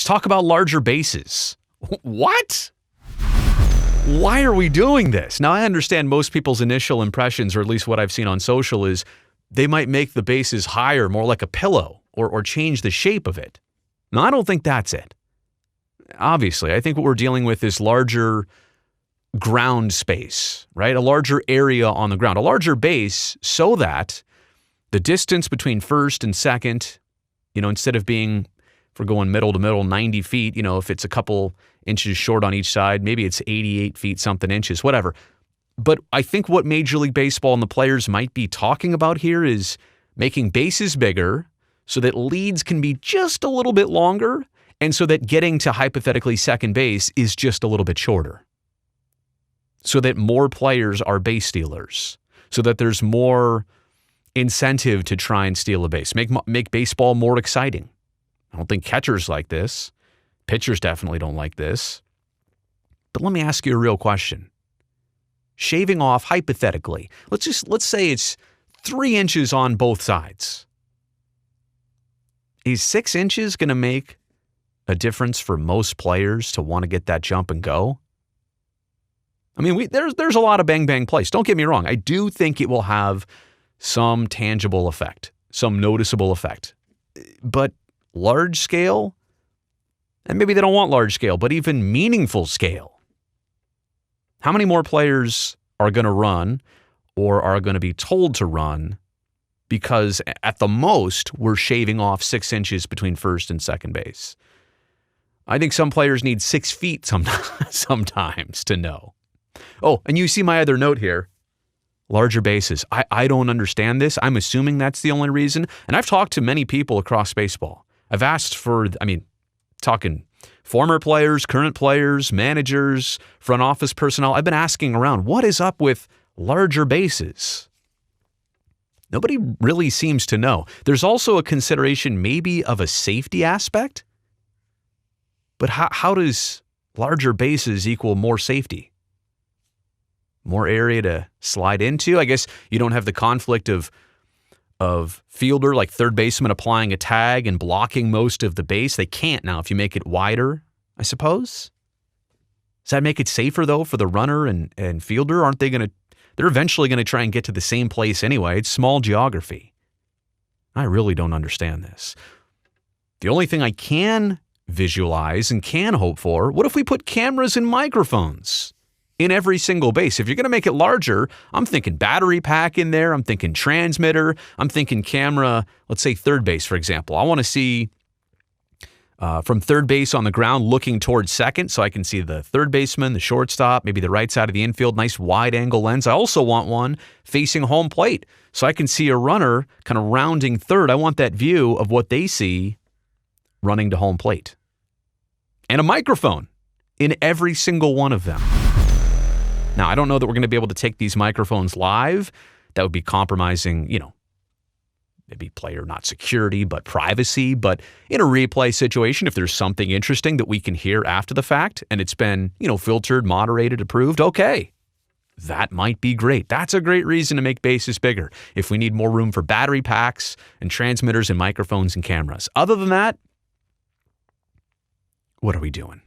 Let's talk about larger bases. What? Why are we doing this? Now, I understand most people's initial impressions, or at least what I've seen on social, is they might make the bases higher, more like a pillow, or change the shape of it. Now, I don't think that's it. Obviously, I think what we're dealing with is larger ground space, right? A larger area on the ground, a larger base, so that the distance between first and second, instead of being, if we're going middle to middle, 90 feet, if it's a couple inches short on each side, maybe it's 88 feet something inches, whatever. But I think what Major League Baseball and the players might be talking about here is making bases bigger so that leads can be just a little bit longer, and so that getting to hypothetically second base is just a little bit shorter. So that more players are base stealers, so that there's more incentive to try and steal a base, make baseball more exciting. I don't think catchers like this. Pitchers definitely don't like this. But let me ask you a real question. Shaving off, hypothetically, let's say it's 3 inches on both sides. Is 6 inches going to make a difference for most players to want to get that jump and go? I mean, there's a lot of bang plays. Don't get me wrong. I do think it will have some tangible effect, some noticeable effect. But large scale, and maybe they don't want large scale, but even meaningful scale. How many more players are going to run or are going to be told to run because at the most we're shaving off 6 inches between first and second base? I think some players need 6 feet sometimes to know. Oh, and you see my other note here. Larger bases. I don't understand this. I'm assuming that's the only reason. And I've talked to many people across baseball. I've asked for, talking former players, current players, managers, front office personnel. I've been asking around, what is up with larger bases? Nobody really seems to know. There's also a consideration maybe of a safety aspect. But how does larger bases equal more safety? More area to slide into? I guess you don't have the conflict of fielder, like third baseman, applying a tag and blocking most of the base. They can't now if you make it wider, I suppose. Does that make it safer, though, for the runner and fielder? They're eventually going to try and get to the same place anyway. It's small geography. I really don't understand this. The only thing I can visualize and can hope for, what if we put cameras and microphones in every single base? If you're going to make it larger, I'm thinking battery pack in there. I'm thinking transmitter. I'm thinking camera, let's say third base, for example. I want to see from third base on the ground looking towards second so I can see the third baseman, the shortstop, maybe the right side of the infield, nice wide angle lens. I also want one facing home plate so I can see a runner kind of rounding third. I want that view of what they see running to home plate. And a microphone in every single one of them. Now, I don't know that we're going to be able to take these microphones live. That would be compromising, maybe player, not security, but privacy. But in a replay situation, if there's something interesting that we can hear after the fact and it's been, filtered, moderated, approved, okay. That might be great. That's a great reason to make bases bigger if we need more room for battery packs and transmitters and microphones and cameras. Other than that, what are we doing?